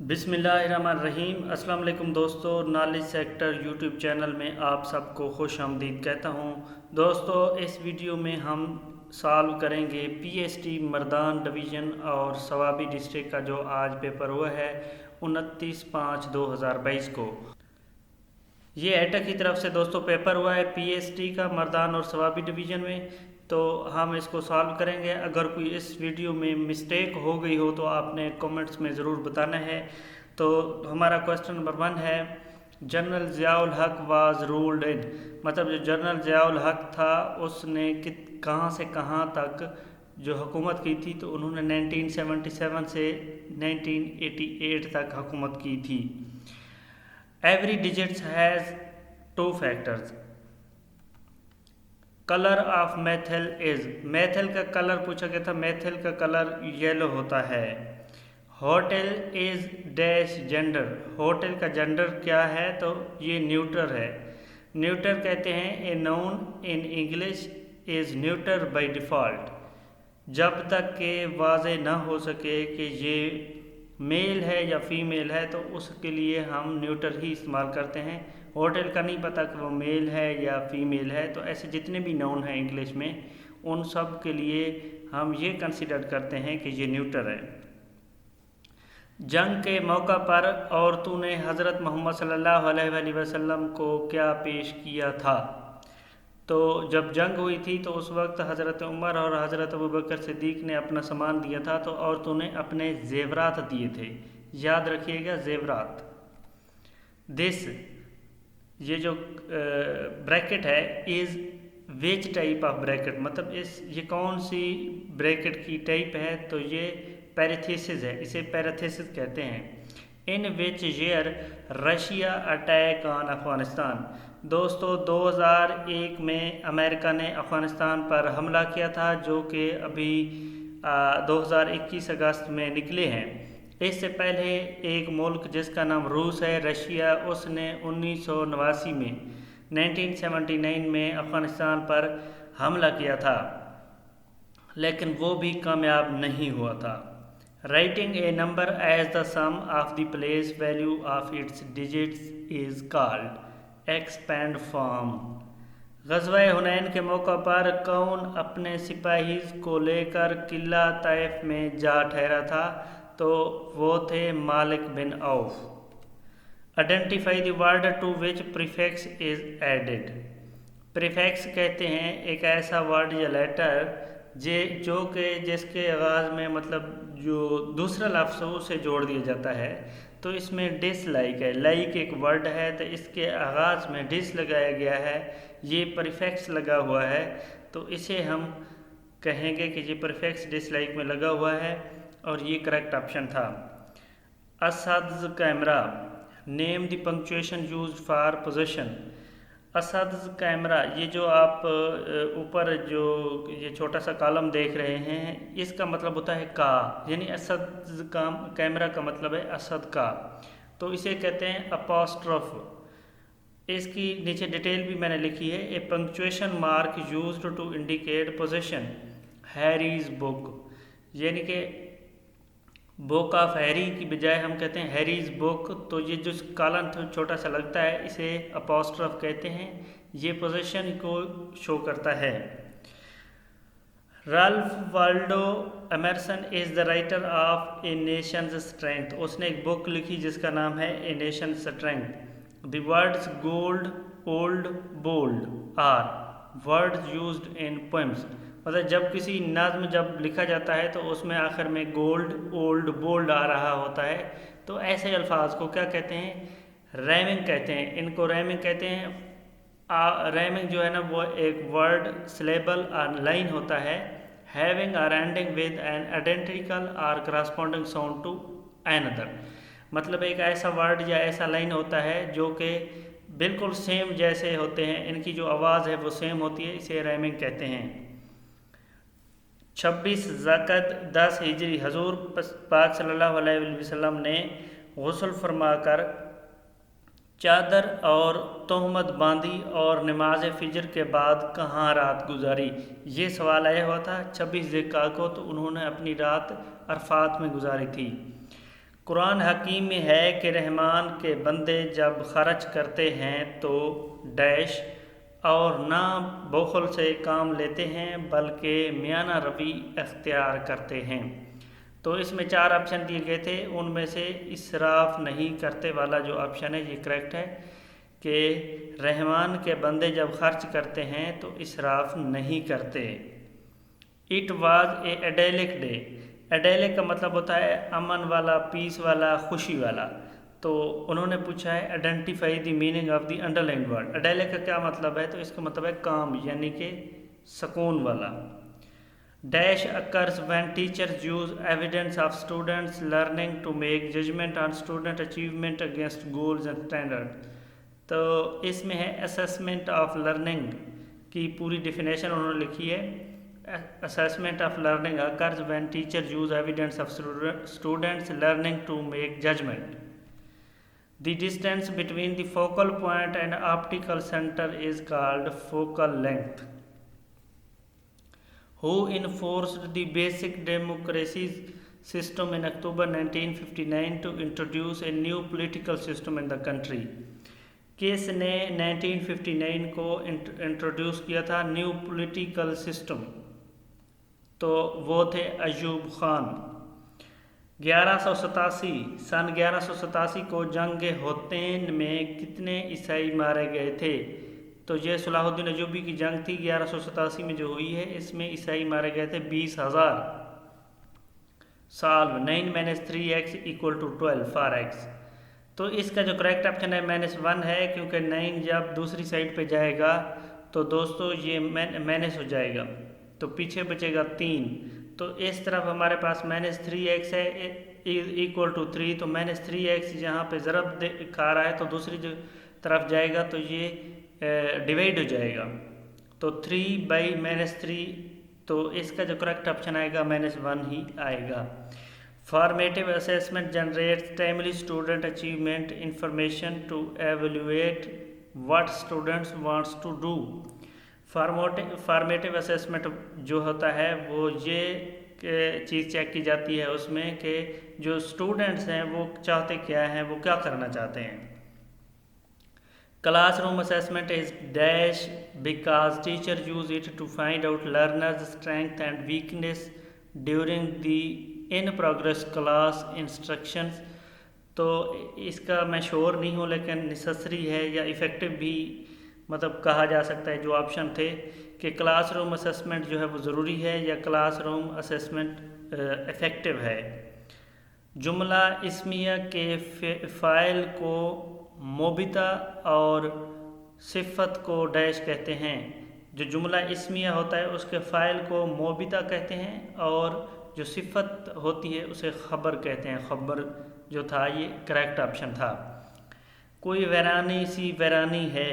बिस्मिल्लाहिर्रहमानिर्रहीम। अस्सलाम वालेकुम दोस्तों, नॉलेज सेक्टर यूट्यूब चैनल में आप सबको खुश आमदीद कहता हूँ। दोस्तों, इस वीडियो में हम सॉल्व करेंगे पीएसटी मर्दान डिवीज़न और सवाबी डिस्ट्रिक्ट का जो आज पेपर हुआ है 29/5/2022 को। ये एटक की तरफ से दोस्तों पेपर हुआ है पीएसटी का मर्दान और सवाबी डिवीज़न में, तो हम इसको सॉल्व करेंगे। अगर कोई इस वीडियो में मिस्टेक हो गई हो तो आपने कमेंट्स में ज़रूर बताना है। तो हमारा क्वेश्चन नंबर 1 है, जनरल ज़ियाउल हक वाज रूल्ड इन, मतलब जो जनरल ज़ियाउल हक था उसने कहाँ से कहाँ तक जो हुकूमत की थी, तो उन्होंने 1977 से 1988 तक हुकूमत की थी। Every digits has 2 factors. Colour of methyl is, methyl का कलर पूछा गया था, मेथल का कलर येलो होता है। Hotel is dash gender, hotel का जेंडर क्या है, तो ये न्यूट्रल है। न्यूट्रल कहते हैं a noun in English is neutral by default, जब तक के वाज़े ना हो सके कि ये मेल है या फीमेल है तो उसके लिए हम न्यूट्रल ही इस्तेमाल करते हैं। होटल का नहीं पता कि वो मेल है या फीमेल है, तो ऐसे जितने भी नाउन हैं इंग्लिश में उन सब के लिए हम ये कंसीडर करते हैं कि ये न्यूट्रल है। जंग के मौका पर औरतों ने हज़रत मोहम्मद सल्लल्लाहु अलैहि वसल्लम को क्या पेश किया था, तो जब जंग हुई थी तो उस वक्त हज़रत उमर और हज़रत अबू बकर सिद्दीक़ ने अपना सामान दिया था, तो औरतों ने अपने जेवरात दिए थे। याद रखिएगा जेवरात। दिस, ये जो ब्रैकेट है, is which type of bracket, मतलब ये कौन सी ब्रैकेट की टाइप है, तो ये पैरेथेसिस है, इसे पैरेथेसिस कहते हैं। In which year Russia attack on Afghanistan, दोस्तों 2001 में अमेरिका ने अफ़गानिस्तान पर हमला किया था, जो कि अभी 2021 अगस्त में निकले हैं। इससे पहले एक मुल्क जिसका नाम रूस है, रशिया, उसने 1989 में 1979 में अफ़गानिस्तान पर हमला किया था, लेकिन वो भी कामयाब नहीं हुआ था। Writing a number as the sum of the place value of its digits is called expand form. ग़ज़वा हुनैन के मौका पर कौन अपने सिपाहीज़ को लेकर किला तैफ में जा ठहरा था, तो वो थे मालिक बिन औफ। Identify the word to which prefix is added, prefix कहते हैं एक ऐसा वर्ड या लेटर जो कि जिसके आगाज़ में मतलब जो दूसरा लफ्ज़ हो उसे जोड़ दिया जाता है। तो इसमें डिसलाइक है, लाइक एक वर्ड है तो इसके आगाज़ में डिस लगाया गया है, ये प्रीफिक्स लगा हुआ है, तो इसे हम कहेंगे कि ये प्रीफिक्स डिसलाइक में लगा हुआ है, और ये करेक्ट ऑप्शन था। Asad camera, name the punctuation used for position. Asad camera, ये जो आप ऊपर जो ये छोटा सा कॉलम देख रहे हैं, इसका मतलब होता है का, यानी असद का कैमरा का मतलब है असद का, तो इसे कहते हैं अपोस्ट्रोफ। इसकी नीचे डिटेल भी मैंने लिखी है। A punctuation mark used to indicate position Harry's book, यानी कि बुक ऑफ हैरी की बजाय हम कहते हैं हैरीज बुक, तो ये जो कॉलम छोटा सा लगता है इसे अपोस्ट्रोफ कहते हैं, ये पोजीशन को शो करता है। Ralph Waldo Emerson is the writer of a nation's strength, उसने एक बुक लिखी जिसका नाम है a nation strength. The words gold, old, bold are words used in poems, मतलब जब किसी नज़्म जब लिखा जाता है तो उसमें आखिर में गोल्ड, ओल्ड, बोल्ड आ रहा होता है, तो ऐसे अल्फाज को क्या कहते हैं, रैमिंग कहते हैं। इनको रैमिंग कहते हैं। रैमिंग जो है ना वो एक वर्ड, सिलेबल और लाइन होता है, हैविंग और एंडिंग विद एन आइडेंटिकल और करस्पॉन्डिंग साउंड टू अनदर, मतलब एक ऐसा वर्ड या ऐसा लाइन होता है जो कि बिल्कुल सेम जैसे होते हैं, इनकी जो आवाज़ है वो सेम होती है, इसे रैमिंग कहते हैं। 26 ज़क़त 10 हिजरी हजूर पाक सल्लल्लाहु अलैहि वसल्लम ने गुस्ल फरमाकर चादर और तोहमत बांधी और नमाज फ़जर के बाद कहाँ रात गुजारी, ये सवाल आया हुआ था 26 ज़िलक़ादा को, तो उन्होंने अपनी रात अरफात में गुजारी थी। कुरान हकीम में है कि रहमान के बंदे जब खर्च करते हैं तो डैश और ना बखल से काम लेते हैं बल्कि मियाना रवि अख्तियार करते हैं। तो इसमें 4 ऑप्शन दिए गए थे, उनमें से इसराफ नहीं करते वाला जो ऑप्शन है ये करेक्ट है कि रहमान के बंदे जब खर्च करते हैं तो इसराफ नहीं करते। It was a idyllic day. Idyllic का मतलब होता है अमन वाला, पीस वाला, खुशी वाला। तो उन्होंने पूछा है identify the meaning of the underline word. Idyllic का क्या मतलब है, तो इसका मतलब है काम, यानी कि सुकून वाला। Dash occurs when teachers use evidence of students learning to make judgement on student achievement against goals and standard. तो इसमें है असेसमेंट ऑफ लर्निंग की पूरी डिफिनेशन उन्होंने लिखी है। assessment of learning occurs when teachers use evidence of students learning to make judgment. The distance between the focal point and optical center is called focal length. Who enforced the basic democracy system in October 1959 to introduce a new political system in the country? किसने 1959 को introduce किया था new political system? तो वो थे अयूब खान। 1187 सन 1187 को जंग होतेन में कितने ईसाई मारे गए थे? तो ये सलाहुद्दीन अयूबी की जंग थी 1187 में जो हुई है, इसमें ईसाई मारे गए थे 20,000। Solve 9 - 3x = 12 for x। तो इसका जो करेक्ट ऑप्शन है -1 है, क्योंकि 9 जब दूसरी साइड पे जाएगा तो दोस्तों ये माइनस हो जाएगा, तो पीछे बचेगा 3। तो इस तरफ हमारे पास -3x है = 3, तो -3x यहाँ पे ज़रब दिखा रहा है तो दूसरी जो तरफ जाएगा तो ये डिवाइड हो जाएगा, तो 3/-3। तो इसका जो करेक्ट ऑप्शन आएगा -1 ही आएगा। Formative assessment generates timely student achievement information to evaluate what students wants to do. Formative assessment जो होता है वो ये चीज़ चेक की जाती है उसमें कि जो स्टूडेंट्स हैं वो चाहते क्या हैं, वो क्या करना चाहते हैं। Classroom assessment is dash because teachers use it to find out learners' strength and weakness during the in progress class instructions. तो इसका मैं श्योर नहीं हूँ, लेकिन नेसेसरी है या इफ़ेक्टिव भी मतलब कहा जा सकता है। जो ऑप्शन थे कि क्लासरूम असेसमेंट जो है वो ज़रूरी है या क्लासरूम असेसमेंट इफ़ेक्टिव है। जुमला इस्मिया के फ़ाइल को मोबिता और सिफ़त को डैश कहते हैं। जो जुमला इस्मिया होता है उसके फ़ाइल को मोबिता कहते हैं और जो सिफत होती है उसे खबर कहते हैं। खबर जो था ये करेक्ट ऑप्शन था। कोई वैरानी सी वैरानी है,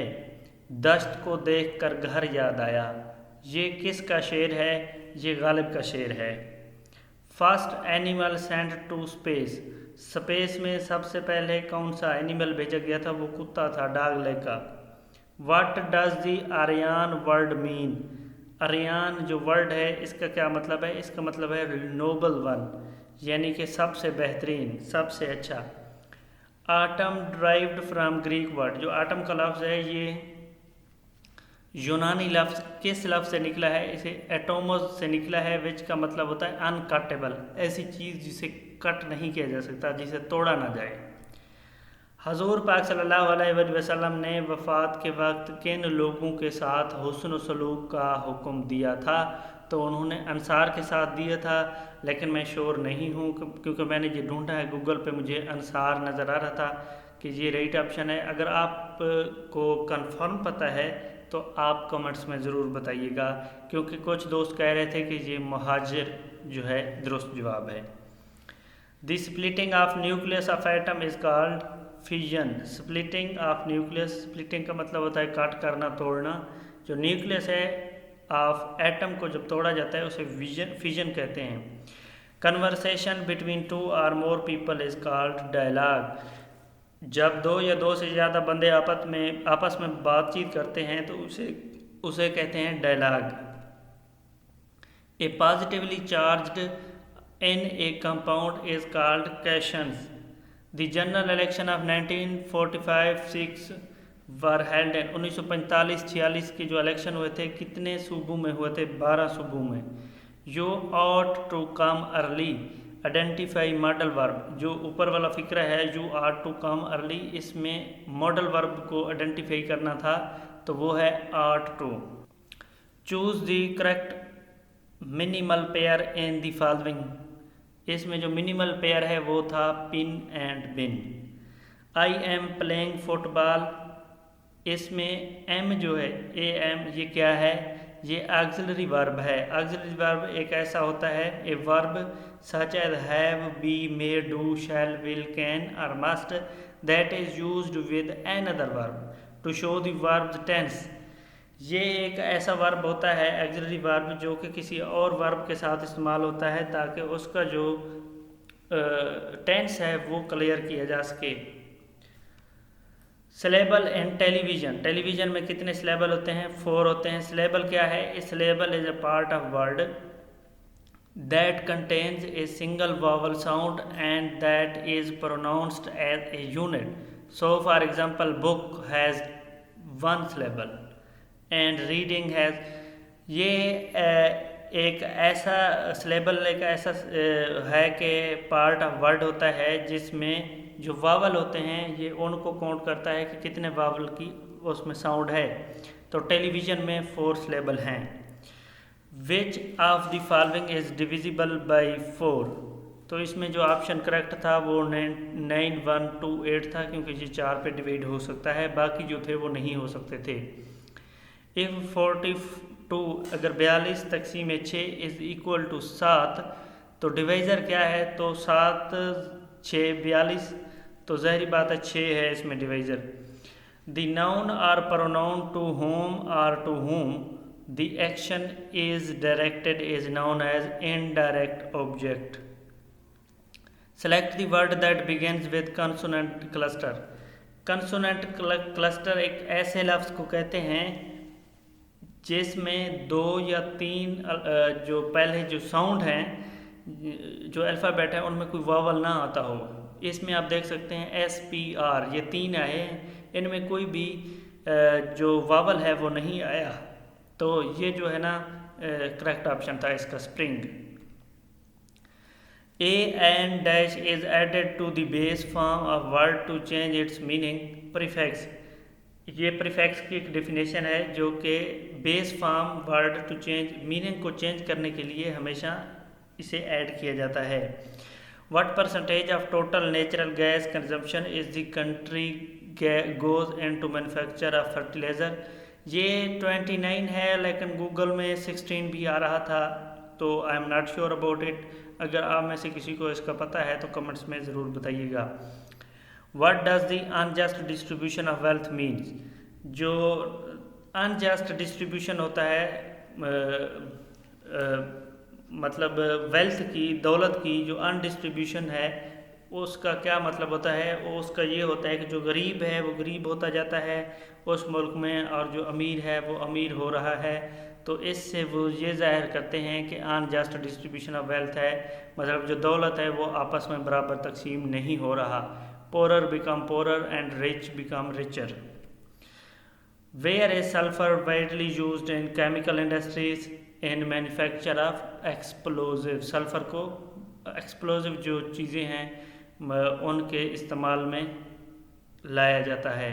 दश्त को देखकर घर याद आया। ये किसका शेर है? ये गालिब का शेर है। First animal send to space. Space में सबसे पहले कौन सा एनिमल भेजा गया था? वो कुत्ता था, dog Laika. What does the Aryan word mean? Aryan जो वर्ड है इसका क्या मतलब है? इसका मतलब है नोबल वन, यानी कि सबसे बेहतरीन, सबसे अच्छा। Atom derived from Greek word. जो आटम का लफ्ज़ है ये यूनानी लफ्ज़ किस लफ्ज़ से निकला है? इसे एटोमस से निकला है, विच का मतलब होता है अनकटेबल, ऐसी चीज़ जिसे कट नहीं किया जा सकता, जिसे तोड़ा ना जाए। हजूर पाक सल्लल्लाहु अलैहि वसल्लम ने वफ़ात के वक्त किन लोगों के साथ हुस्न सलूक का हुक्म दिया था? तो उन्होंने अंसार के साथ दिया था, लेकिन मैं श्योर नहीं हूँ क्योंकि मैंने ये ढूंढा है गूगल पे, मुझे अंसार नज़र आ रहा था कि ये राइट ऑप्शन है। अगर आपको कंफर्म पता है तो आप कमेंट्स में ज़रूर बताइएगा, क्योंकि कुछ दोस्त कह रहे थे कि ये मुहाजिर जो है दुरुस्त जवाब है। The splitting of nucleus of atom is called fission. Splitting of nucleus, splitting का मतलब होता है काट करना, तोड़ना। जो न्यूक्लियस है ऑफ एटम को जब तोड़ा जाता है उसे फिजन कहते हैं। कन्वर्सेशन बिटवीन 2 और more people is called dialogue. जब 2 या 2 से ज़्यादा बंदे आपस में बातचीत करते हैं तो उसे कहते हैं dialogue. A positively charged in a compound is called cations. The general election of 1945-6 were held in 1945-46 के जो इलेक्शन हुए थे कितने सूबों में हुए थे? 12 सूबों में। You ought to come early, identify modal verb. जो ऊपर वाला फिक्रा है you are to come early, इसमें मॉडल वर्ब को आइडेंटिफाई करना था तो वो है ought to. Choose the correct minimal pair in the following, इसमें जो मिनिमल पेयर है वो था pin and bin. I am playing football, इसमें एम जो है ए एम ये क्या है? ये ऑक्सिलरी वर्ब है। ऑक्सिलरी वर्ब एक ऐसा होता है a verb such as have, be, may, do, shall, will, can और must that is used with another verb to show the verb tense. ये एक ऐसा वर्ब होता है ऑक्सिलरी वर्ब जो कि किसी और वर्ब के साथ इस्तेमाल होता है ताकि उसका जो टेंस है वो क्लियर किया जा सके। सिलेबल इन टेलीविजन, टेलीविजन में कितने सिलेबल होते हैं? 4 होते हैं। सिलेबल क्या है? A syllable is a part of word that contains a single vowel sound and that is pronounced as a unit. So for example book has 1 syllable and reading has, ये एक ऐसा syllable एक ऐसा है कि part of word होता है जिसमें जो वावल होते हैं ये उनको काउंट करता है कि कितने वावल की उसमें साउंड है। तो टेलीविज़न में 4 सिलेबल हैं। Which of the following is divisible by 4, तो इसमें जो ऑप्शन करेक्ट था वो 9, 1, 2, 8 था क्योंकि ये 4 पे डिवाइड हो सकता है, बाकी जो थे वो नहीं हो सकते थे। इफ 42 अगर 42 तकसीम 6 इज इक्वल टू 7 तो डिवाइज़र क्या है? तो 7 6 42, तो ज़ाहिर बात है 6 है इसमें divisor. The noun or pronoun to whom or to whom, the action is directed is known as indirect object. Select the word that begins with consonant cluster. Consonant cluster एक ऐसे लफ्ज़ को कहते हैं जिसमें 2 या 3 जो पहले जो साउंड हैं जो अल्फ़ाबेट है उनमें कोई वावल ना आता हो। इसमें आप देख सकते हैं SPR, ये 3 आए हैं, इनमें कोई भी जो वावल है वो नहीं आया, तो ये जो है ना करेक्ट ऑप्शन था इसका spring. A and dash is added to the base form of word to change its meaning. Prefix, ये प्रीफिक्स की एक डेफिनेशन है जो कि base form word to change meaning को चेंज करने के लिए हमेशा इसे ऐड किया जाता है। What percentage of total natural gas consumption is the country goes into manufacture of fertiliser. ये 29 है लेकिन गूगल में 16 भी आ रहा था, तो I am not sure about it. अगर आप में से किसी को इसका पता है तो कमेंट्स में ज़रूर बताइएगा। What does the unjust distribution of wealth means. जो अनजस्ट डिस्ट्रीब्यूशन होता है मतलब वेल्थ की, दौलत की जो अनडिस्ट्रीब्यूशन है उसका क्या मतलब होता है? उसका ये होता है कि जो गरीब है वो गरीब होता जाता है उस मुल्क में और जो अमीर है वो अमीर हो रहा है। तो इससे वो ये ज़ाहिर करते हैं कि अनजस्ट डिस्ट्रीब्यूशन ऑफ वेल्थ है, मतलब जो दौलत है वो आपस में बराबर तकसीम नहीं हो रहा। Poorer become poorer and rich become richer. Where is sulphur widely used in chemical industries in manufacture of explosive. Sulphur को एक्सप्लोजिव जो चीज़ें हैं उनके इस्तेमाल में लाया जाता है।